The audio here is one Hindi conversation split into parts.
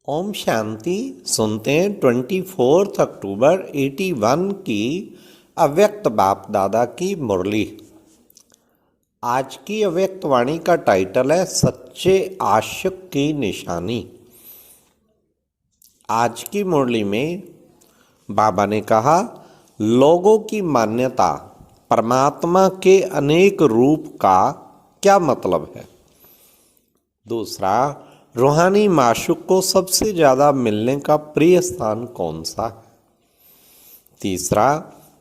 ओम शांति। सुनते हैं 24 अक्टूबर 81 की अव्यक्त बाप दादा की मुरली। आज की अव्यक्त वाणी का टाइटल है सच्चे आशिक की निशानी। आज की मुरली में बाबा ने कहा, लोगों की मान्यता परमात्मा के अनेक रूप का क्या मतलब है। दूसरा, रूहानी माशूक को सबसे ज़्यादा मिलने का प्रिय स्थान कौन सा है। तीसरा,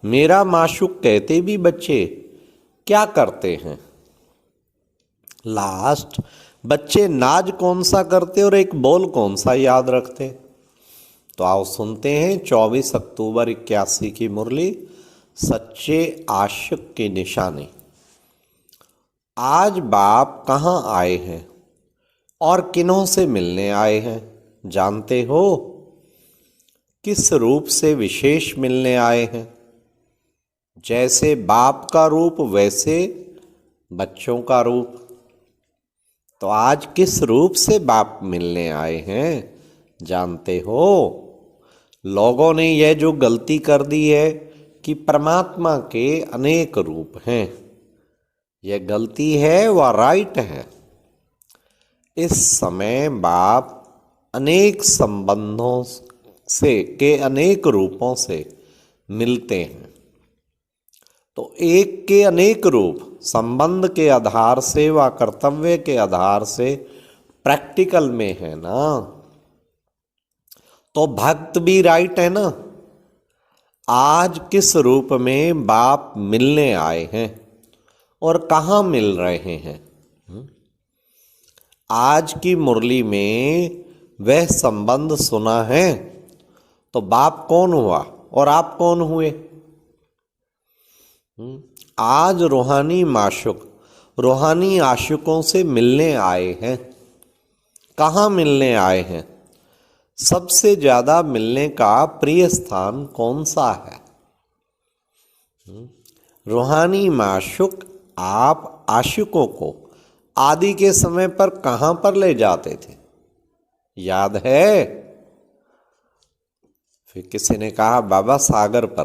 मेरा माशूक कहते भी बच्चे क्या करते हैं। लास्ट, बच्चे नाज कौन सा करते और एक बोल कौन सा याद रखते। तो आओ सुनते हैं 24 अक्टूबर 81 की मुरली, सच्चे आशिक की निशानी। आज बाप कहाँ आए हैं और किन्हों से मिलने आए हैं जानते हो। किस रूप से विशेष मिलने आए हैं। जैसे बाप का रूप वैसे बच्चों का रूप। तो आज किस रूप से बाप मिलने आए हैं जानते हो। लोगों ने यह जो गलती कर दी है कि परमात्मा के अनेक रूप हैं, यह गलती है व राइट है। इस समय बाप अनेक संबंधों से के अनेक रूपों से मिलते हैं। तो एक के अनेक रूप संबंध के आधार से व कर्तव्य के आधार से प्रैक्टिकल में है ना। तो भक्त भी राइट है ना। आज किस रूप में बाप मिलने आए हैं और कहाँ मिल रहे हैं। आज की मुरली में वह संबंध सुना है। तो बाप कौन हुआ और आप कौन हुए। आज रूहानी माशूक रूहानी आशिकों से मिलने आए हैं। कहाँ मिलने आए हैं। सबसे ज्यादा मिलने का प्रिय स्थान कौन सा है। रूहानी माशूक आप आशिकों को आदि के समय पर कहाँ पर ले जाते थे याद है। फिर किसी ने कहा बाबा सागर पर।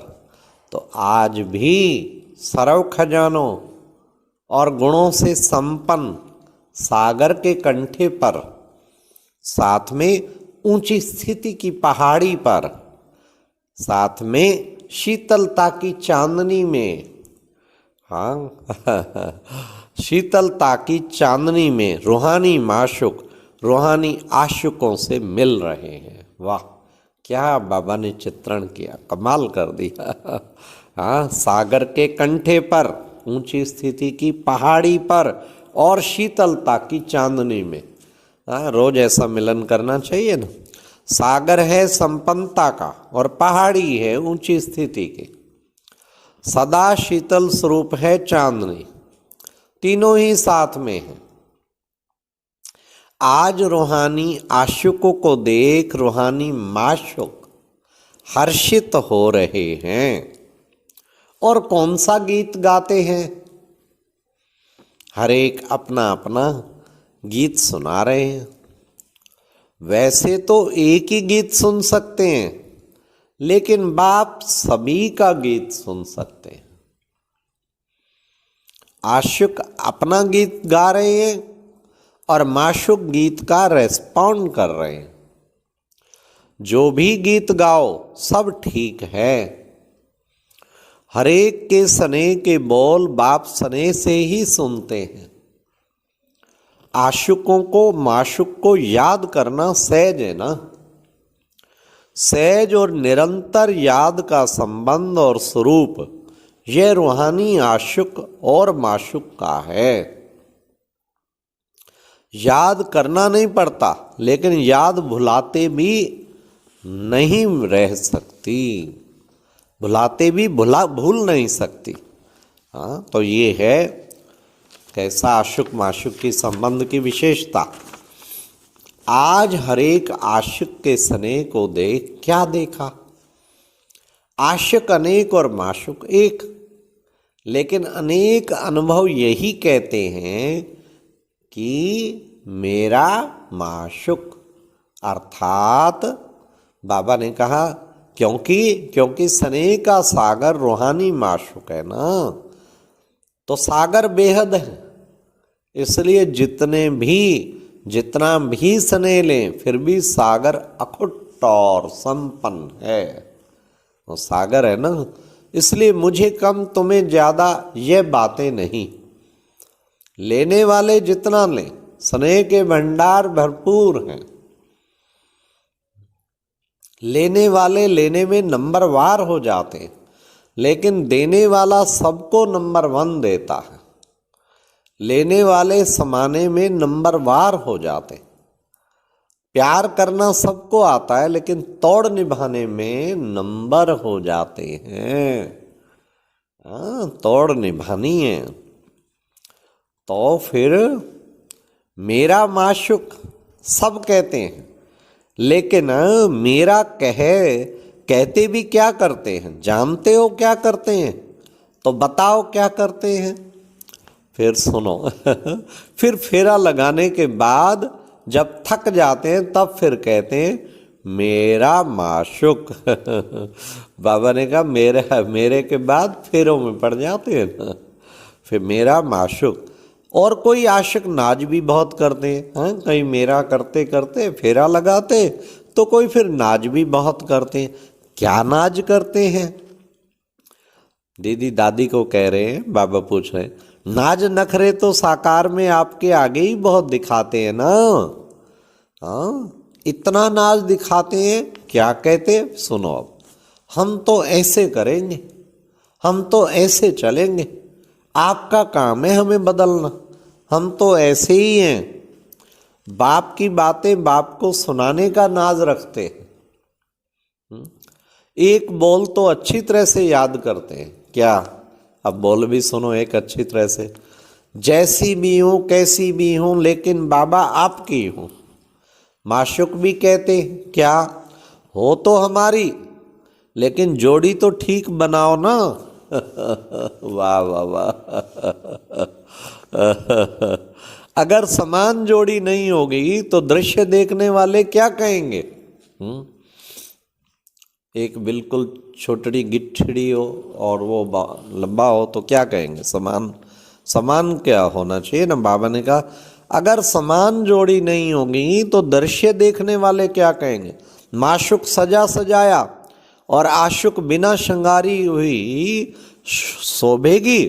तो आज भी सर्व खजानों और गुणों से संपन्न सागर के कंठे पर, साथ में ऊंची स्थिति की पहाड़ी पर, साथ में शीतलता की चांदनी में, हाँ शीतलता की चांदनी में रूहानी माशूक रूहानी आशिकों से मिल रहे हैं। वाह, क्या बाबा ने चित्रण किया, कमाल कर दिया। हाँ, सागर के कंठे पर, ऊंची स्थिति की पहाड़ी पर और शीतलता की चांदनी में। हाँ, रोज ऐसा मिलन करना चाहिए ना। सागर है संपन्नता का और पहाड़ी है ऊंची स्थिति की। सदा शीतल स्वरूप है चांदनी। तीनों ही साथ में हैं। आज रूहानी आशिकों को देख रूहानी माशूक हर्षित हो रहे हैं। और कौन सा गीत गाते हैं। हर एक अपना अपना गीत सुना रहे हैं। वैसे तो एक ही गीत सुन सकते हैं, लेकिन बाप सभी का गीत सुन सकते हैं। आशिक अपना गीत गा रहे हैं और माशूक गीत का रेस्पॉन्ड कर रहे हैं। जो भी गीत गाओ सब ठीक है। हरेक के स्नेह के बोल बाप स्नेह से ही सुनते हैं। आशिकों को माशूक को याद करना सहज है ना। सहज और निरंतर याद का संबंध और स्वरूप यह रूहानी आशिक और माशूक का है। याद करना नहीं पड़ता, लेकिन याद भुलाते भी नहीं रह सकती। भुलाते भी भूल नहीं सकती। हाँ, तो ये है कैसा आशिक माशूक की संबंध की विशेषता। आज हरेक आशिक के स्नेह को देख क्या देखा। आशिक अनेक और माशूक एक, लेकिन अनेक अनुभव यही कहते हैं कि मेरा माशूक अर्थात बाबा ने कहा क्योंकि स्नेह का सागर रूहानी माशूक है ना, तो सागर बेहद है, इसलिए जितना भी स्नेह लें फिर भी सागर अखुट और संपन्न है। वो सागर है ना, इसलिए मुझे कम तुम्हें ज्यादा ये बातें नहीं। लेने वाले जितना लें, स्नेह के भंडार भरपूर हैं। लेने वाले लेने में नंबरवार हो जाते हैं, लेकिन देने वाला सबको नंबर 1 देता है। लेने वाले समाने में नंबरवार हो जाते हैं। प्यार करना सबको आता है, लेकिन तोड़ निभाने में नंबर हो जाते हैं। तोड़ निभानी है तो फिर मेरा माशुक सब कहते हैं, लेकिन मेरा कहते भी क्या करते हैं? जानते हो क्या करते हैं? तो बताओ क्या करते हैं? फिर सुनो फिर फेरा लगाने के बाद जब थक जाते हैं तब फिर कहते हैं मेरा माशुक बाबा ने कहा मेरे के बाद फेरों में पड़ जाते हैं ना, फिर मेरा माशुक। और कोई आशिक नाज भी बहुत करते हैं, कहीं मेरा करते करते फेरा लगाते, तो कोई फिर नाज भी बहुत करते हैं। क्या नाज करते हैं? दीदी दादी को कह रहे हैं, बाबा पूछ रहे हैं, नाज नखरे तो साकार में आपके आगे ही बहुत दिखाते हैं ना। इतना नाज दिखाते हैं, क्या कहते? सुनो, अब हम तो ऐसे करेंगे, हम तो ऐसे चलेंगे, आपका काम है हमें बदलना, हम तो ऐसे ही हैं। बाप की बातें बाप को सुनाने का नाज रखते हैं। एक बोल तो अच्छी तरह से याद करते हैं। क्या? अब बोल भी सुनो एक अच्छी तरह से। जैसी भी हूँ कैसी भी हूँ लेकिन बाबा आपकी हूँ। माशुक भी कहते हैं, क्या हो तो हमारी, लेकिन जोड़ी तो ठीक बनाओ ना वाह वाह वाह अगर समान जोड़ी नहीं होगी तो दृश्य देखने वाले क्या कहेंगे? एक बिल्कुल छोटी गिट्ठड़ी हो और वो लंबा हो तो क्या कहेंगे? समान क्या होना चाहिए ना। बाबा ने कहा अगर समान जोड़ी नहीं होगी तो दृश्य देखने वाले क्या कहेंगे? माशुक सजा सजाया और आशुक बिना श्रृंगारी हुई शोभेगी?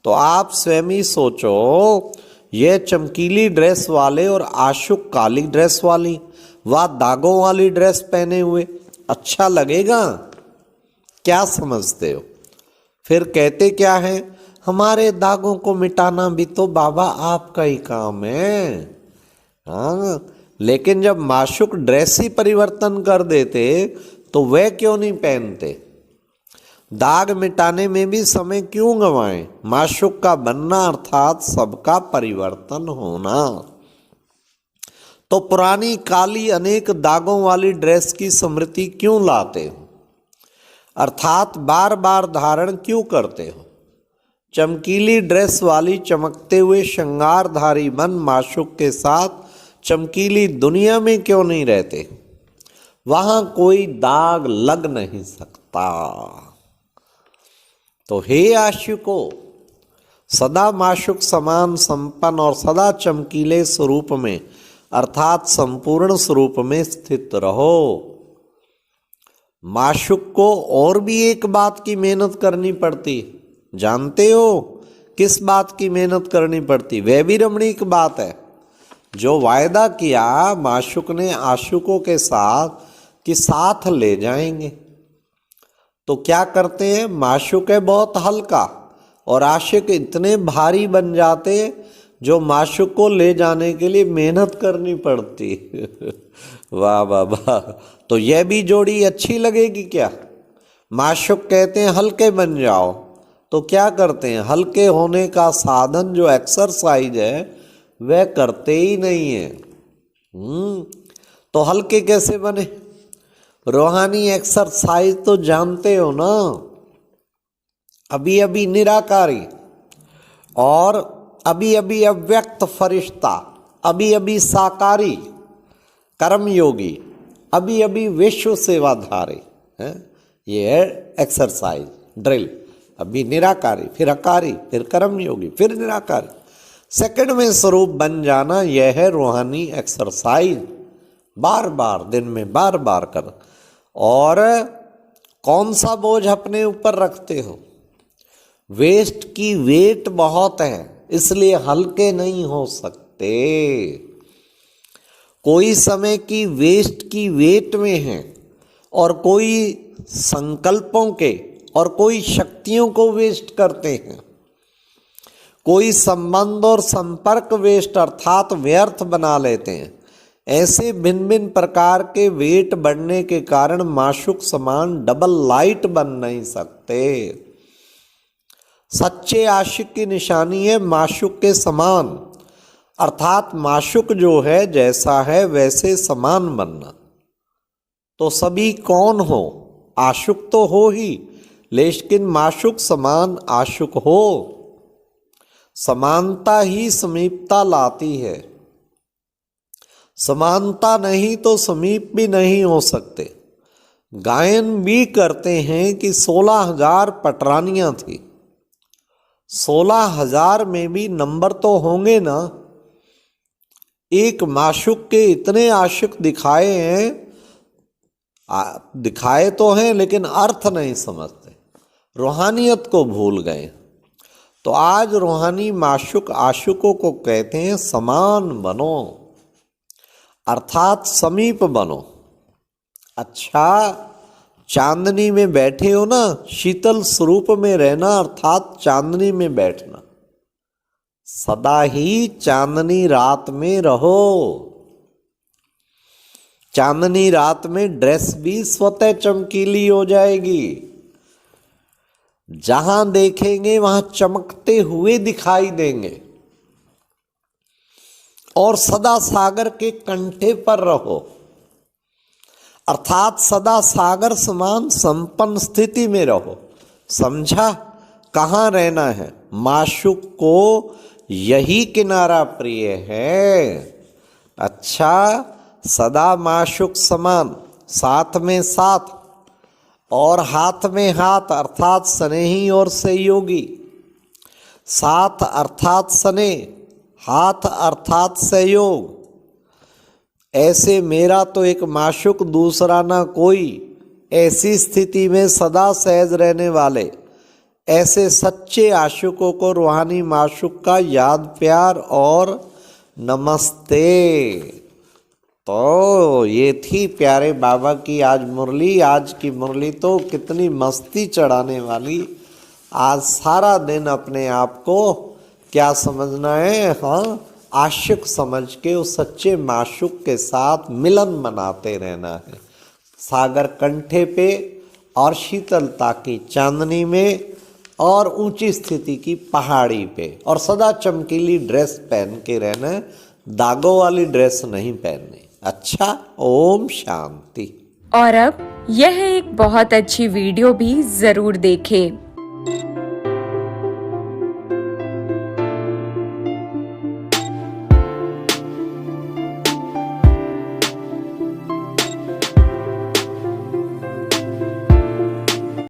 तो आप स्वयं ही सोचो, ये चमकीली ड्रेस वाले और आशुक काली ड्रेस वाली व दागों वाली ड्रेस पहने हुए अच्छा लगेगा? क्या समझते हो? फिर कहते क्या है? हमारे दागों को मिटाना भी तो बाबा आपका ही काम है। लेकिन जब माशुक ड्रेस ही परिवर्तन कर देते तो वह क्यों नहीं पहनते? दाग मिटाने में भी समय क्यों गंवाएं? माशुक का बनना अर्थात सबका परिवर्तन होना। तो पुरानी काली अनेक दागों वाली ड्रेस की स्मृति क्यों लाते हो? अर्थात बार बार धारण क्यों करते हो? चमकीली ड्रेस वाली चमकते हुए श्रृंगारधारी मन माशुक के साथ चमकीली दुनिया में क्यों नहीं रहते? वहां कोई दाग लग नहीं सकता। तो हे आशिको, सदा माशुक समान संपन्न और सदा चमकीले स्वरूप में अर्थात संपूर्ण स्वरूप में स्थित रहो। माशुक को और भी एक बात की मेहनत करनी पड़ती, जानते हो किस बात की मेहनत करनी पड़ती? वह भी रमणीक बात है। जो वायदा किया माशुक ने आशुकों के साथ कि साथ ले जाएंगे, तो क्या करते हैं? माशुक है बहुत हल्का और आशिक इतने भारी बन जाते जो माशुक को ले जाने के लिए मेहनत करनी पड़ती वाह वाह वाह। तो यह भी जोड़ी अच्छी लगेगी क्या? माशुक कहते हैं हल्के बन जाओ, तो क्या करते हैं? हल्के होने का साधन जो एक्सरसाइज है वह करते ही नहीं है। तो हल्के कैसे बने? रूहानी एक्सरसाइज तो जानते हो ना, अभी अभी निराकारी और अभी अभी अव्यक्त फरिश्ता, अभी अभी साकारी, कर्मयोगी, अभी अभी विश्व सेवाधारी है, ये है एक्सरसाइज ड्रिल। अभी निराकारी, फिर अकारी, फिर कर्मयोगी, फिर निराकारी, सेकंड में स्वरूप बन जाना, यह है रूहानी एक्सरसाइज। बार बार दिन में बार बार कर। और कौन सा बोझ अपने ऊपर रखते हो? वेस्ट की वेट बहुत है, इसलिए हल्के नहीं हो सकते। कोई समय की वेस्ट की वेट में है, और कोई संकल्पों के और कोई शक्तियों को वेस्ट करते हैं। कोई संबंध और संपर्क वेस्ट अर्थात व्यर्थ बना लेते हैं। ऐसे भिन्न भिन्न प्रकार के वेट बढ़ने के कारण माशुक समान डबल लाइट बन नहीं सकते। सच्चे आशिक की निशानी है माशुक के समान, अर्थात माशुक जो है जैसा है वैसे समान बनना। तो सभी कौन हो? आशुक तो हो ही, लेकिन माशुक समान आशुक हो। समानता ही समीपता लाती है, समानता नहीं तो समीप भी नहीं हो सकते। गायन भी करते हैं कि 16,000 पटरानियां थी, 16,000 में भी नंबर तो होंगे ना। एक माशुक के इतने आशिक दिखाए हैं, दिखाए तो हैं लेकिन अर्थ नहीं समझते, रूहानियत को भूल गए। तो आज रूहानी माशुक आशिकों को कहते हैं समान बनो, अर्थात समीप बनो। अच्छा, चांदनी में बैठे हो ना, शीतल स्वरूप में रहना अर्थात चांदनी में बैठना। सदा ही चांदनी रात में रहो। चांदनी रात में ड्रेस भी स्वतः चमकीली हो जाएगी। जहां देखेंगे वहां चमकते हुए दिखाई देंगे। और सदा सागर के कंठे पर रहो, अर्थात सदा सागर समान संपन्न स्थिति में रहो। समझा? कहाँ रहना है? माशुक को यही किनारा प्रिय है। अच्छा, सदा माशुक समान, साथ में साथ और हाथ में हाथ अर्थात स्नेही और सहयोगी। साथ अर्थात स्नेह, हाथ अर्थात सहयोग। ऐसे मेरा तो एक माशुक दूसरा ना कोई, ऐसी स्थिति में सदा सहज रहने वाले ऐसे सच्चे आशिकों को रूहानी माशुक का याद प्यार और नमस्ते। तो ये थी प्यारे बाबा की आज मुरली। आज की मुरली तो कितनी मस्ती चढ़ाने वाली। आज सारा दिन अपने आप को क्या समझना है? हाँ, आशिक समझ के उस सच्चे माशुक के साथ मिलन मनाते रहना है। सागर कंठे पे और शीतलता की चांदनी में और ऊंची स्थिति की पहाड़ी पे, और सदा चमकीली ड्रेस पहन के रहना, दागों वाली ड्रेस नहीं पहननी। अच्छा, ओम शांति। और अब यह एक बहुत अच्छी वीडियो भी जरूर देखें।